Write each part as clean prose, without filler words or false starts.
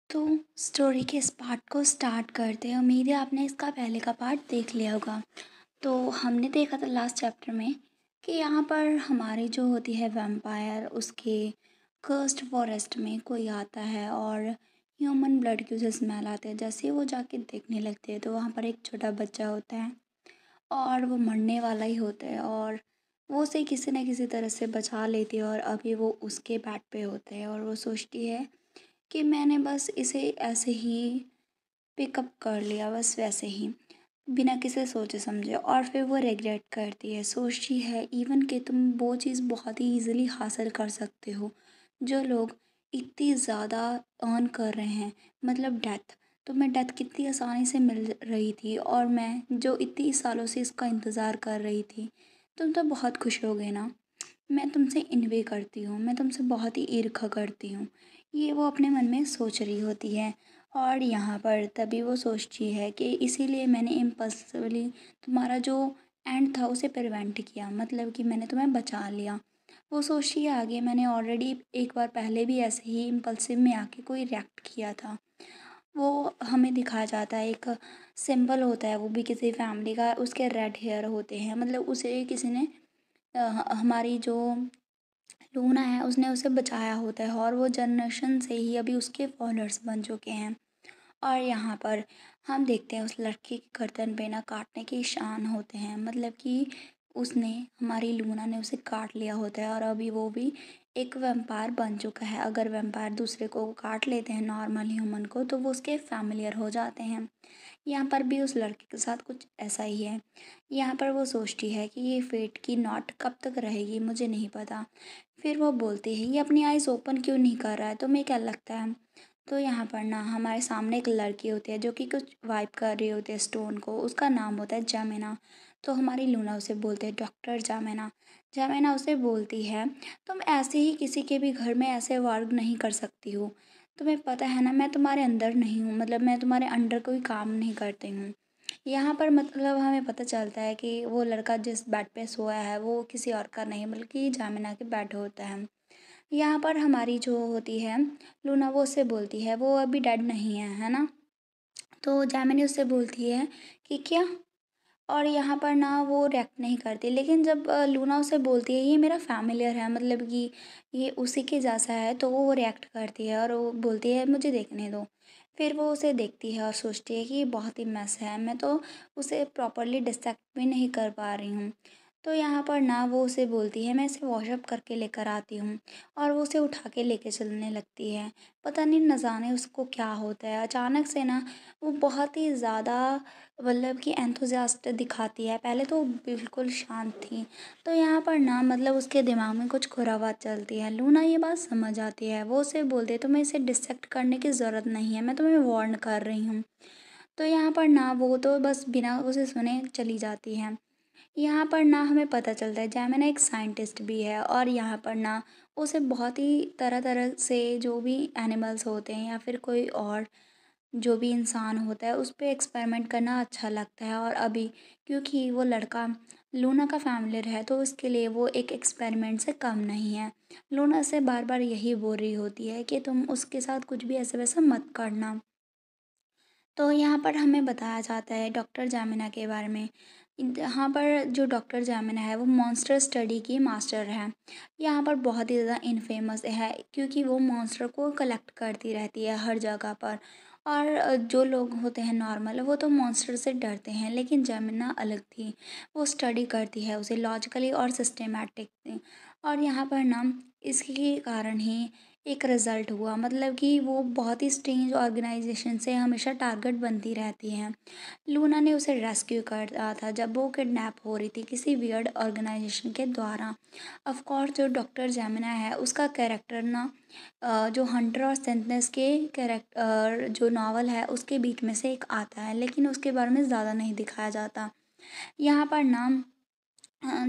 तो स्टोरी के इस पार्ट को स्टार्ट करते हैं। उम्मीद है आपने इसका पहले का पार्ट देख लिया होगा। तो हमने देखा था लास्ट चैप्टर में कि यहाँ पर हमारी जो होती है वैम्पायर, उसके कर्स्ड फॉरेस्ट में कोई आता है और ह्यूमन ब्लड की उसे स्मेल आती है। जैसे ही वो जाके देखने लगते हैं तो वहाँ पर एक छोटा बच्चा होता है और वो मरने वाला ही होता है और वो उसे किसी न किसी तरह से बचा लेती है और अभी वो उसके बेड पे होते हैं और वो सोचती है कि मैंने बस इसे ऐसे ही पिकअप कर लिया, बस वैसे ही, बिना किसी सोचे समझे। और फिर वो रिग्रेट करती है, सोचती है इवन कि तुम वो चीज़ बहुत ही ईज़िली हासिल कर सकते हो जो लोग इतनी ज़्यादा अर्न कर रहे हैं, मतलब डेथ। तुम्हें डेथ कितनी आसानी से मिल रही थी और मैं जो इतनी सालों से इसका इंतज़ार कर रही थी, तुम तो बहुत खुश हो गए ना। मैं तुमसे इन्वी करती हूँ, मैं तुमसे बहुत ही ईर्ष्या करती हूँ। ये वो अपने मन में सोच रही होती है और यहाँ पर तभी वो सोचती है कि इसीलिए मैंने इम्पल्सिवली तुम्हारा जो एंड था उसे प्रिवेंट किया, मतलब कि मैंने तुम्हें बचा लिया। वो सोचती है आगे, मैंने ऑलरेडी एक बार पहले भी ऐसे ही इम्पल्सिव में आके कोई रिएक्ट किया था। वो हमें दिखाया जाता है, एक सिंबल होता है, वो भी किसी फैमिली का, उसके रेड हेयर होते हैं, मतलब उसे किसी ने हमारी जो लूना है उसने उसे बचाया होता है और वो जनरेशन से ही अभी उसके फॉलोअर्स बन चुके हैं। और यहाँ पर हम देखते हैं उस लड़की की गर्दन पे ना काटने के निशान होते हैं, मतलब कि उसने, हमारी लूना ने उसे काट लिया होता है और अभी वो भी एक वैम्पायर बन चुका है। अगर वैम्पायर दूसरे को काट लेते हैं, नॉर्मल ह्यूमन को, तो वो उसके फैमिलियर हो जाते हैं। यहाँ पर भी उस लड़के के साथ कुछ ऐसा ही है। यहाँ पर वो सोचती है कि ये फेट की नॉट कब तक रहेगी मुझे नहीं पता। फिर वो बोलती है ये अपनी आइज़ ओपन क्यों नहीं कर रहा है, तुम्हें क्या लगता है। तो यहाँ पर ना हमारे सामने एक लड़की होती है जो कि कुछ वाइप कर रही होती है स्टोन को, उसका नाम होता है जामिना। तो हमारी लूना उसे बोलते हैं डॉक्टर जामिना। जामिना उसे बोलती है तुम ऐसे ही किसी के भी घर में ऐसे वर्क नहीं कर सकती हो। तुम्हें पता है ना मैं तुम्हारे अंदर नहीं हूँ, मतलब मैं तुम्हारे अंडर कोई काम नहीं करती हूँ। यहाँ पर मतलब हमें पता चलता है कि वो लड़का जिस बेड पे सोया है वो किसी और का नहीं बल्कि जामिना के बेड होता है। यहाँ पर हमारी जो होती है लूना, वो उससे बोलती है वो अभी डेड नहीं है ना। तो जामिनी उससे बोलती है कि क्या, और यहाँ पर ना वो रिएक्ट नहीं करती। लेकिन जब लूना उसे बोलती है ये मेरा फैमिलियर है, मतलब कि ये उसी के जैसा है, तो वो रिएक्ट करती है और वो बोलती है मुझे देखने दो। फिर वो उसे देखती है और सोचती है कि ये बहुत ही मेस है, मैं तो उसे प्रॉपरली डिसेक्ट भी नहीं कर पा रही हूँ। तो यहाँ पर ना वो उसे बोलती है मैं इसे वॉशअप करके लेकर आती हूँ और वो उसे उठा के लेके चलने लगती है। पता नहीं न जाने उसको क्या होता है, अचानक से ना वो बहुत ही ज़्यादा, मतलब कि एंथुसियास्ट दिखाती है। पहले तो वो बिल्कुल शांत थी। तो यहाँ पर ना मतलब उसके दिमाग में कुछ खुराबात चलती है। लूना ये बात समझ आती है, वो उसे बोलती है तुम्हें इसे डिस्ट्रैक्ट करने की ज़रूरत नहीं है, मैं तुम्हें वार्न कर रही हूँ। तो यहाँ पर ना वो तो बस बिना उसे सुने चली जाती है। यहाँ पर ना हमें पता चलता है जैमिना एक साइंटिस्ट भी है और यहाँ पर ना उसे बहुत ही तरह तरह से जो भी एनिमल्स होते हैं या फिर कोई और जो भी इंसान होता है उस पे एक्सपेरिमेंट करना अच्छा लगता है। और अभी क्योंकि वो लड़का लूना का फैमिलियर है तो उसके लिए वो एक एक्सपेरिमेंट से कम नहीं है। लूना से बार बार यही बोल रही होती है कि तुम उसके साथ कुछ भी ऐसा वैसा मत करना। तो यहाँ पर हमें बताया जाता है डॉक्टर जामिना के बारे में। यहाँ पर जो डॉक्टर जामिना है वो मॉन्स्टर स्टडी की मास्टर है। यहाँ पर बहुत ही ज़्यादा इनफेमस है क्योंकि वो मॉन्स्टर को कलेक्ट करती रहती है हर जगह पर। और जो लोग होते हैं नॉर्मल वो तो मॉन्स्टर से डरते हैं, लेकिन जामिना अलग थी। वो स्टडी करती है उसे लॉजिकली और सिस्टेमेटिक। और यहाँ पर ना इसके कारण ही एक रिज़ल्ट हुआ, मतलब कि वो बहुत ही स्ट्रेंज ऑर्गेनाइजेशन से हमेशा टारगेट बनती रहती हैं। लूना ने उसे रेस्क्यू करा था जब वो किडनैप हो रही थी किसी वियर्ड ऑर्गेनाइजेशन के द्वारा। ऑफ कोर्स जो डॉक्टर जेमिना है उसका कैरेक्टर ना जो हंटर और सेंटनेस के कैरेक्टर जो नावल है उसके बीच में से एक आता है, लेकिन उसके बारे में ज़्यादा नहीं दिखाया जाता। यहाँ पर नाम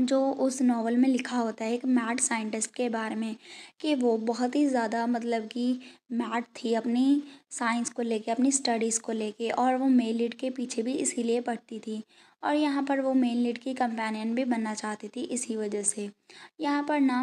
जो उस नॉवल में लिखा होता है एक मैड साइंटिस्ट के बारे में कि वो बहुत ही ज़्यादा, मतलब कि मैड थी अपनी साइंस को लेके, अपनी स्टडीज़ को लेके, और वो मेल लीड के पीछे भी इसीलिए पड़ती थी। और यहाँ पर वो मेल लीड की कंपेनियन भी बनना चाहती थी इसी वजह से। यहाँ पर ना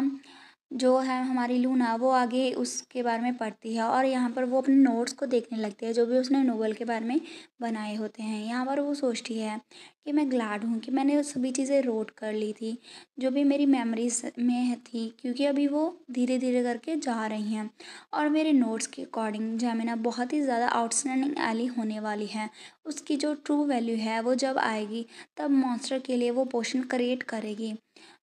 जो है हमारी लूना वो आगे उसके बारे में पढ़ती है और यहाँ पर वो अपने नोट्स को देखने लगती है जो भी उसने नोवेल के बारे में बनाए होते हैं। यहाँ पर वो सोचती है कि मैं ग्लैड हूँ कि मैंने वो सभी चीज़ें नोट कर ली थी जो भी मेरी मेमोरीज में थी, क्योंकि अभी वो धीरे धीरे करके जा रही हैं और मेरे नोट्स के अकॉर्डिंग जेमिना बहुत ही ज़्यादा आउटस्टैंडिंग एली होने वाली है। उसकी जो ट्रू वैल्यू है वो जब आएगी तब मॉन्स्टर के लिए वो पोशन क्रिएट करेगी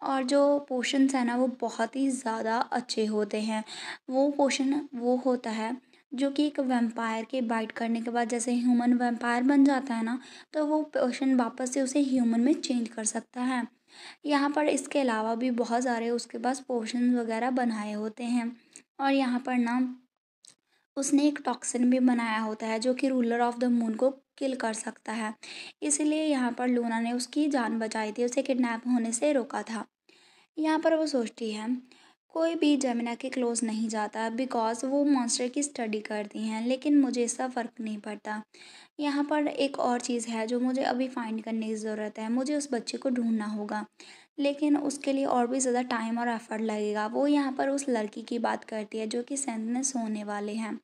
और जो पोशंस है ना वो बहुत ही ज़्यादा अच्छे होते हैं। वो पोशन वो होता है जो कि एक वैम्पायर के बाइट करने के बाद जैसे ह्यूमन वैम्पायर बन जाता है ना, तो वो पोशन वापस से उसे ह्यूमन में चेंज कर सकता है। यहाँ पर इसके अलावा भी बहुत सारे उसके पास पोशंस वगैरह बनाए होते हैं और यहाँ पर ना उसने एक टॉक्सिन भी बनाया होता है जो कि रूलर ऑफ द मून को किल कर सकता है। इसीलिए यहाँ पर लूना ने उसकी जान बचाई थी, उसे किडनैप होने से रोका था। यहाँ पर वो सोचती है कोई भी जेमिना के क्लोज नहीं जाता बिकॉज वो मॉन्स्टर की स्टडी करती हैं, लेकिन मुझे इसका फ़र्क नहीं पड़ता। यहाँ पर एक और चीज़ है जो मुझे अभी फाइंड करने की ज़रूरत है, मुझे उस बच्चे को ढूंढना होगा, लेकिन उसके लिए और भी ज़्यादा टाइम और एफर्ट लगेगा। वो यहाँ पर उस लड़की की बात करती है जो कि सेंथ में सोने वाले हैं।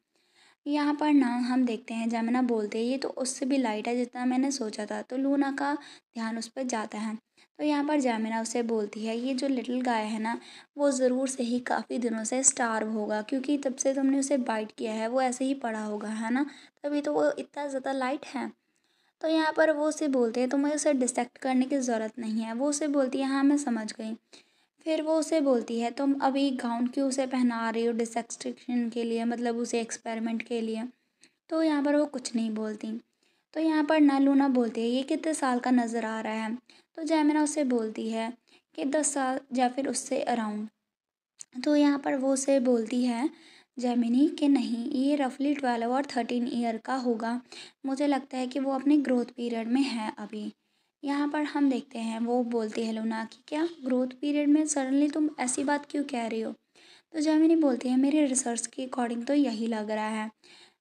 यहाँ पर ना हम देखते हैं जमुना बोलते हैं ये तो उससे भी लाइट है जितना मैंने सोचा था, तो लूना का ध्यान उस पर जाता है। तो यहाँ पर जमुना उसे बोलती है ये जो लिटिल गाय है ना वो ज़रूर से ही काफ़ी दिनों से स्टार्व होगा, क्योंकि तब से तुमने उसे बाइट किया है वो ऐसे ही पड़ा होगा है ना, तभी तो वो इतना ज़्यादा लाइट है। तो यहाँ पर वो उसे बोलते हैं तुम्हें उसे डिसेक्ट करने की ज़रूरत नहीं है। वो उसे बोलती है हाँ मैं समझ गई। फिर वो उसे बोलती है तुम अभी गाउन क्यों उसे पहना रही हो डिसेक्शन के लिए, मतलब उसे एक्सपेरिमेंट के लिए। तो यहाँ पर वो कुछ नहीं बोलती। तो यहाँ पर ना लूना बोलती है ये कितने साल का नज़र आ रहा है। तो जैमिना उससे बोलती है कि 10 साल या फिर उससे अराउंड। तो यहाँ पर वो उसे बोलती है जेमिनी कि नहीं ये रफली 12 और 13 ईयर का होगा। मुझे लगता है कि वो अपने ग्रोथ पीरियड में है अभी। यहाँ पर हम देखते हैं वो बोलती है लूना कि क्या ग्रोथ पीरियड में सडनली तुम ऐसी बात क्यों कह रही हो। तो जेमिनी बोलती है मेरे रिसर्च के अकॉर्डिंग तो यही लग रहा है।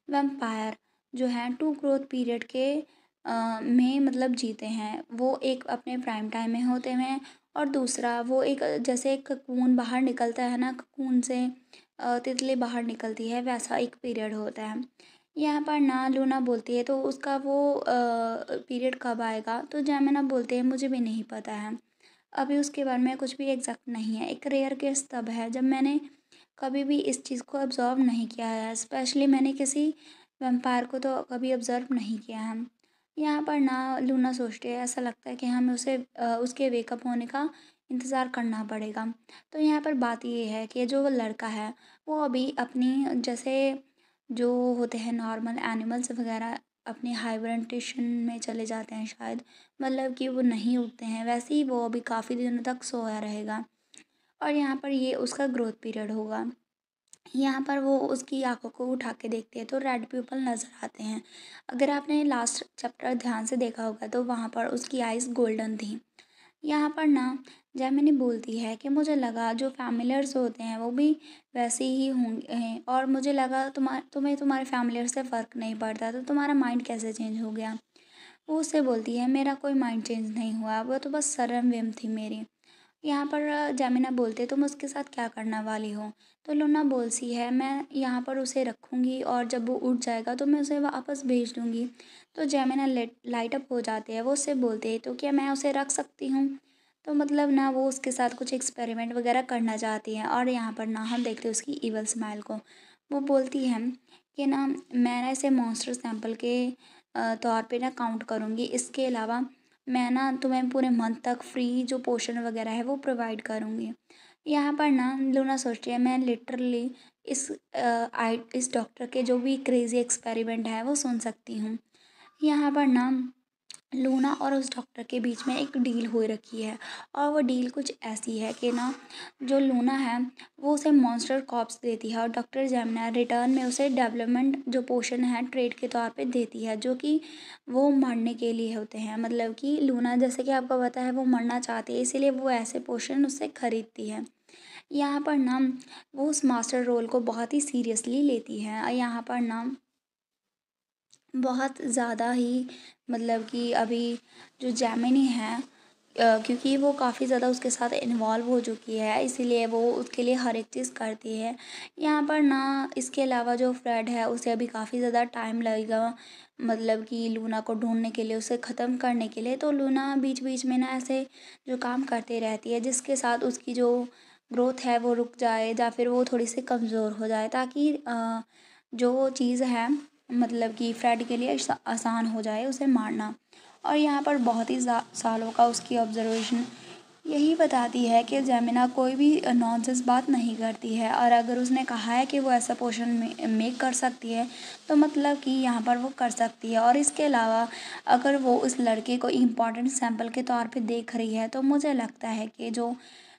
वैम्पायर जो हैं टू ग्रोथ पीरियड के में मतलब जीते हैं, वो एक अपने प्राइम टाइम में होते हैं और दूसरा वो एक जैसे एक ककून बाहर निकलता है ना, ककून से तितली बाहर निकलती है वैसा एक पीरियड होता है। यहाँ पर ना लूना बोलती है तो उसका वो पीरियड कब आएगा, तो जैमिना बोलते हैं मुझे भी नहीं पता है, अभी उसके बारे में कुछ भी एग्जैक्ट नहीं है। एक रेयर केस तब है जब मैंने कभी भी इस चीज़ को ऑब्ज़र्व नहीं किया है, स्पेशली मैंने किसी वैम्पायर को तो कभी ऑब्ज़र्व नहीं किया है। यहाँ पर ना लूना सोचती है ऐसा लगता है कि हमें उसे उसके वेकअप होने का इंतज़ार करना पड़ेगा। तो यहाँ पर बात ये है कि जो वो लड़का है वो अभी अपनी जैसे जो होते हैं नॉर्मल एनिमल्स वगैरह अपनी हाइब्रिडेशन में चले जाते हैं शायद, मतलब कि वो नहीं उठते हैं, वैसे ही वो अभी काफ़ी दिनों तक सोया रहेगा और यहाँ पर ये उसका ग्रोथ पीरियड होगा। यहाँ पर वो उसकी आँखों को उठा के देखते हैं तो रेड पीपल नज़र आते हैं। अगर आपने लास्ट चैप्टर ध्यान से देखा होगा तो वहाँ पर उसकी आइज़ गोल्डन थी। यहाँ पर ना जेमिनी बोलती है कि मुझे लगा जो फैमिलियर्स होते हैं वो भी वैसे ही होंगे हैं और मुझे लगा तुम्हें तुम्हारे फैमिलियर से फ़र्क नहीं पड़ता, तो तुम्हारा माइंड कैसे चेंज हो गया। वो उससे बोलती है मेरा कोई माइंड चेंज नहीं हुआ, वो तो बस सडन whim थी मेरी। यहाँ पर जेमिना बोलते तुम उसके साथ क्या करने वाली हो। तो लूना बोलती है मैं यहाँ पर उसे रखूँगी और जब वो उठ जाएगा तो मैं उसे वापस भेज दूँगी। तो जेमिना लाइट अप हो जाते हैं, वो उससे बोलते हैं तो क्या मैं उसे रख सकती हूँ। तो मतलब ना वो उसके साथ कुछ एक्सपेरिमेंट वगैरह करना चाहती हैं और यहाँ पर ना हम देखते हैं उसकी इवल स्माइल को। वो बोलती है कि ना मैं ना इसे मॉन्स्टर सैंपल के तौर पे ना काउंट करूँगी, इसके अलावा मैं ना तुम्हें पूरे मंथ तक फ्री जो पोशन वगैरह है वो प्रोवाइड करूँगी। यहाँ पर ना लूना सोचती है मैं लिटरली इस डॉक्टर के जो भी क्रेज़ी एक्सपेरिमेंट है वो सुन सकती हूँ। यहाँ पर ना लूना और उस डॉक्टर के बीच में एक डील हो रखी है और वो डील कुछ ऐसी है कि ना जो लूना है वो उसे मॉन्स्टर कॉर्प्स देती है और डॉक्टर जेमिना रिटर्न में उसे डेवलपमेंट जो पोशन है ट्रेड के तौर पे देती है, जो कि वो मरने के लिए होते हैं। मतलब कि लूना जैसे कि आपको पता है वो मरना चाहती है इसीलिए वो ऐसे पोशन उससे खरीदती है। यहाँ पर ना वो उस मास्टर रोल को बहुत ही सीरियसली लेती है और यहाँ पर ना बहुत ज़्यादा ही मतलब कि अभी जो जेमिनी है क्योंकि वो काफ़ी ज़्यादा उसके साथ इन्वॉल्व हो चुकी है, इसीलिए वो उसके लिए हर एक चीज़ करती है। यहाँ पर ना इसके अलावा जो फ्रेड है उसे अभी काफ़ी ज़्यादा टाइम लगेगा, मतलब कि लूना को ढूँढने के लिए, उसे ख़त्म करने के लिए। तो लूना बीच-बीच में ना ऐसे जो काम करती रहती है, जिसके साथ उसकी जो ग्रोथ है वो रुक जाए या फिर वो थोड़ी-सी कमज़ोर हो जाए, ताकि जो चीज़ है मतलब कि फ्रेड के लिए आसान हो जाए उसे मारना। और यहाँ पर बहुत ही सालों का उसकी ऑब्जर्वेशन यही बताती है कि जेमिना कोई भी नॉनसेंस बात नहीं करती है, और अगर उसने कहा है कि वो ऐसा पोशन मेक कर सकती है, तो मतलब कि यहाँ पर वो कर सकती है। और इसके अलावा अगर वो उस लड़के को इम्पॉर्टेंट सैंपल के तौर पे देख रही है, तो मुझे लगता है कि जो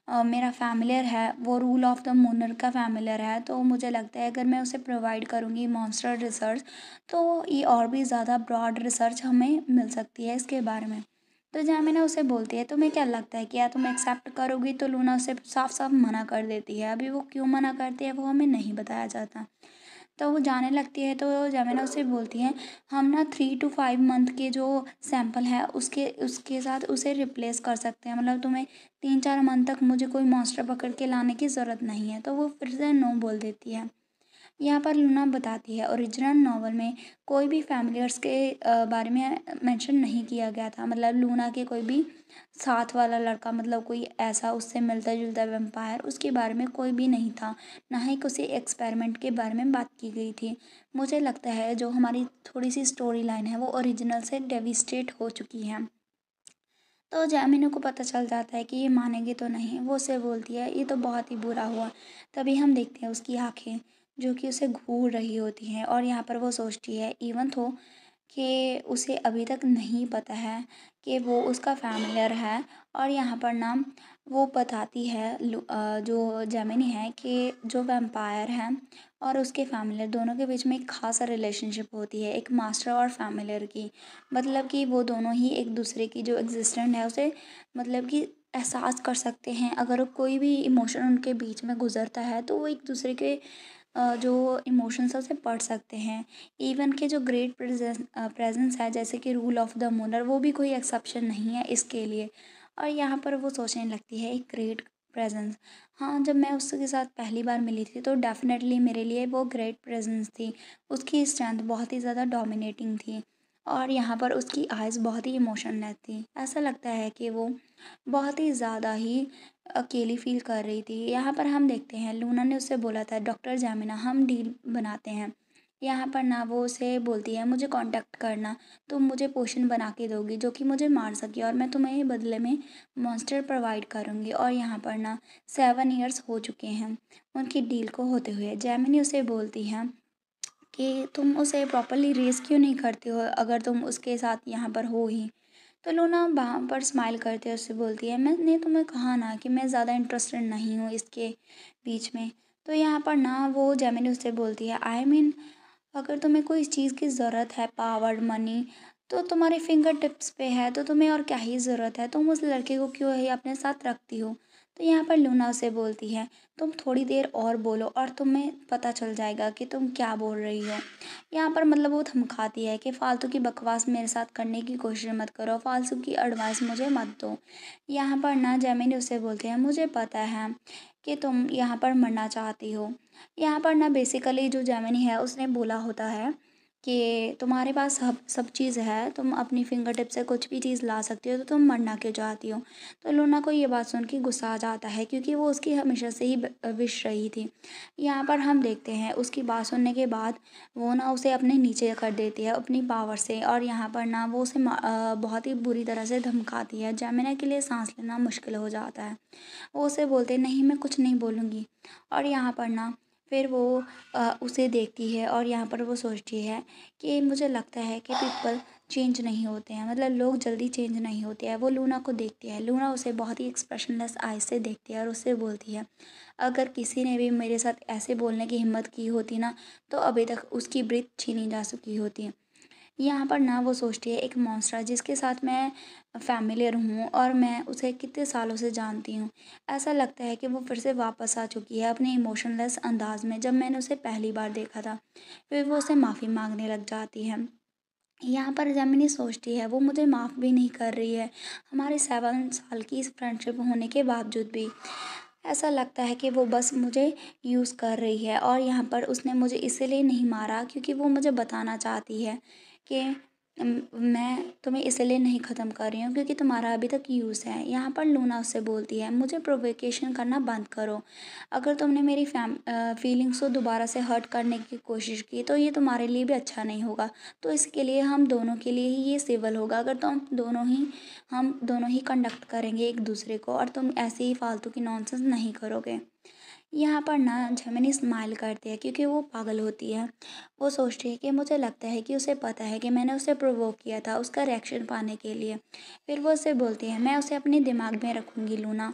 मेरा फ़ैमिलियर है वो रूल ऑफ़ द मूनर का फ़ैमिलियर है, तो मुझे लगता है अगर मैं उसे प्रोवाइड करूँगी मॉन्स्टर रिसर्च, तो ये और भी ज़्यादा ब्रॉड रिसर्च हमें मिल सकती है इसके बारे में। तो जेमिनी उसे बोलती है, तुम्हें क्या लगता है, क्या तुम एक्सेप्ट करोगी? तो लूना उसे साफ-साफ मना कर देती है। अभी वो क्यों मना करती है वो हमें नहीं बताया जाता। तो वो जाने लगती है, तो जेमिनी उसे बोलती है, हम ना 3 टू 5 मंथ के जो सैंपल है उसके उसके साथ उसे रिप्लेस कर सकते हैं। मतलब तुम्हें 3-4 मंथ तक मुझे कोई मॉन्स्टर पकड़ के लाने की ज़रूरत नहीं है। तो वो फिर से नो बोल देती है। यहाँ पर लूना बताती है ओरिजिनल नॉवल में कोई भी फैमिलियर्स के बारे में मेंशन नहीं किया गया था। मतलब लूना के कोई भी साथ वाला लड़का, मतलब कोई ऐसा उससे मिलता जुलता वैम्पायर, उसके बारे में कोई भी नहीं था। ना ही किसी एक्सपेरिमेंट के बारे में बात की गई थी। मुझे लगता है जो हमारी थोड़ी सी स्टोरी लाइन है वो ओरिजिनल से डेविस्टेट हो चुकी है। तो जैमिनी को पता चल जाता है कि ये मानेगी तो नहीं। वो उससे बोलती है, ये तो बहुत ही बुरा हुआ। तभी हम देखते हैं उसकी आँखें जो कि उसे घूर रही होती हैं, और यहाँ पर वो सोचती है इवन तो कि उसे अभी तक नहीं पता है कि वो उसका फ़ैमिलियर है। और यहाँ पर ना वो बताती है जो जेमिनी है कि जो वैम्पायर है और उसके फ़ैमिलियर दोनों के बीच में एक ख़ास रिलेशनशिप होती है, एक मास्टर और फ़ैमिलियर की। मतलब कि वो दोनों ही एक दूसरे की जो एग्जिस्टेंट है उसे मतलब कि एहसास कर सकते हैं। अगर कोई भी इमोशन उनके बीच में गुजरता है तो वो एक दूसरे के जो इमोशंस है उसे पढ़ सकते हैं। इवन के जो ग्रेट प्रेजेंस है जैसे कि रूल ऑफ द मूनर, वो भी कोई एक्सेप्शन नहीं है इसके लिए। और यहाँ पर वो सोचने लगती है एक ग्रेट प्रेजेंस। हाँ, जब मैं उसके साथ पहली बार मिली थी तो डेफ़िनेटली मेरे लिए वो ग्रेट प्रेजेंस थी। उसकी स्ट्रेंथ बहुत ही ज़्यादा डोमिनेटिंग थी, और यहाँ पर उसकी आइज़ बहुत ही इमोशनलेस थी। ऐसा लगता है कि वो बहुत ही ज़्यादा ही अकेली फ़ील कर रही थी। यहाँ पर हम देखते हैं लूना ने उससे बोला था, डॉक्टर जेमिना हम डील बनाते हैं। यहाँ पर ना वो उसे बोलती है, मुझे कॉन्टैक्ट करना, तुम मुझे पोशन बना के दोगी जो कि मुझे मार सके, और मैं तुम्हें बदले में मॉन्स्टर प्रोवाइड करूँगी। और यहाँ पर ना 7 ईयर्स हो चुके हैं उनकी डील को होते हुए। जेमिनी उसे बोलती है कि तुम उसे प्रॉपर्ली रेज़ क्यों नहीं करते हो अगर तुम उसके साथ यहाँ पर हो ही। तो लूना वहाँ पर स्माइल करते हुए उससे बोलती है, मैंने तुम्हें कहा ना कि मैं ज़्यादा इंटरेस्टेड नहीं हूँ इसके बीच में। तो यहाँ पर ना वो जेमिनी उससे बोलती है, आई मीन अगर तुम्हें कोई चीज़ की ज़रूरत है, पावर, मनी, तो तुम्हारे फिंगर टिप्स पे है, तो तुम्हें और क्या ही ज़रूरत है, तुम उस लड़के को क्यों ही अपने साथ रखती हो। तो यहाँ पर लूना उसे बोलती है, तुम थोड़ी देर और बोलो और तुम्हें पता चल जाएगा कि तुम क्या बोल रही हो। यहाँ पर मतलब वो धमकाती है कि फालतू की बकवास मेरे साथ करने की कोशिश मत करो, फालतू की एडवाइस मुझे मत दो। यहाँ पर ना जेमिनी उसे बोलते हैं, मुझे पता है कि तुम यहाँ पर मरना चाहती हो। यहाँ पर ना बेसिकली जो जेमिनी है उसने बोला होता है कि तुम्हारे पास सब सब चीज़ है, तुम अपनी फिंगर टिप से कुछ भी चीज़ ला सकती हो, तो तुम मरना क्यों चाहती हो। तो लूना को ये बात सुन के गुस्सा आ जाता है, क्योंकि वो उसकी हमेशा से ही विश रही थी। यहाँ पर हम देखते हैं उसकी बात सुनने के बाद वो ना उसे अपने नीचे कर देती है अपनी पावर से, और यहाँ पर ना वो उसे बहुत ही बुरी तरह से धमकाती है। जेमिनी के लिए सांस लेना मुश्किल हो जाता है। वो उसे बोलते नहीं, मैं कुछ नहीं बोलूँगी। और यहाँ पर ना फिर वो उसे देखती है, और यहाँ पर वो सोचती है कि मुझे लगता है कि पीपल चेंज नहीं होते हैं, मतलब लोग जल्दी चेंज नहीं होते हैं। वो लूना को देखती है, लूना उसे बहुत ही एक्सप्रेशनलेस आइज से देखती है और उससे बोलती है, अगर किसी ने भी मेरे साथ ऐसे बोलने की हिम्मत की होती ना, तो अभी तक उसकी ब्रीथ छीनी जा चुकी होती। यहाँ पर ना वो सोचती है एक मॉन्स्टर जिसके साथ मैं फ़ैमिलियर हूँ और मैं उसे कितने सालों से जानती हूँ। ऐसा लगता है कि वो फिर से वापस आ चुकी है अपने इमोशनलेस अंदाज में, जब मैंने उसे पहली बार देखा था। फिर वो उसे माफ़ी मांगने लग जाती है। यहाँ पर जेमिनी सोचती है वो मुझे माफ़ भी नहीं कर रही है। हमारे 7 साल की इस फ्रेंडशिप होने के बावजूद भी ऐसा लगता है कि वो बस मुझे यूज़ कर रही है, और यहाँ पर उसने मुझे इसीलिए नहीं मारा क्योंकि वो मुझे बताना चाहती है कि मैं तुम्हें इसलिए नहीं ख़त्म कर रही हूँ क्योंकि तुम्हारा अभी तक यूज़ है। यहाँ पर लूना उससे बोलती है मुझे प्रोवोकेशन करना बंद करो। अगर तुमने मेरी फीलिंग्स को दोबारा से हर्ट करने की कोशिश की तो ये तुम्हारे लिए भी अच्छा नहीं होगा। तो इसके लिए हम दोनों के लिए ही ये सिविल होगा अगर हम दोनों ही कंडक्ट करेंगे एक दूसरे को, और तुम ऐसे ही फालतू की नॉनसेंस नहीं करोगे। यहाँ पर ना जेमिनी स्माइल करती है क्योंकि वो पागल होती है। वो सोचती है कि मुझे लगता है कि उसे पता है कि मैंने उसे प्रोवोक किया था उसका रिएक्शन पाने के लिए। फिर वो उससे बोलती है मैं उसे अपने दिमाग में रखूँगी लूना,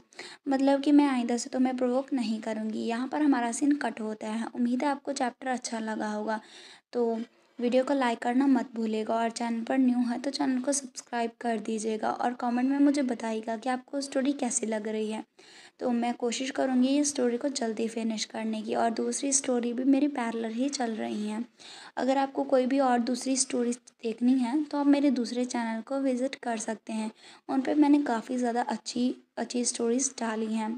मतलब कि मैं आइंदा से तुम्हें प्रोवोक नहीं करूँगी। यहाँ पर हमारा सीन कट होता है। उम्मीद है आपको चैप्टर अच्छा लगा होगा। तो वीडियो को लाइक करना मत भूलिएगा, और चैनल पर न्यू है तो चैनल को सब्सक्राइब कर दीजिएगा, और कमेंट में मुझे बताइएगा कि आपको स्टोरी कैसी लग रही है। तो मैं कोशिश करूँगी ये स्टोरी को जल्दी फिनिश करने की, और दूसरी स्टोरी भी मेरी पैरेलल ही चल रही हैं। अगर आपको कोई भी और दूसरी स्टोरी देखनी है तो आप मेरे दूसरे चैनल को विज़िट कर सकते हैं। उन पे मैंने काफ़ी ज़्यादा अच्छी अच्छी स्टोरीज़ डाली हैं।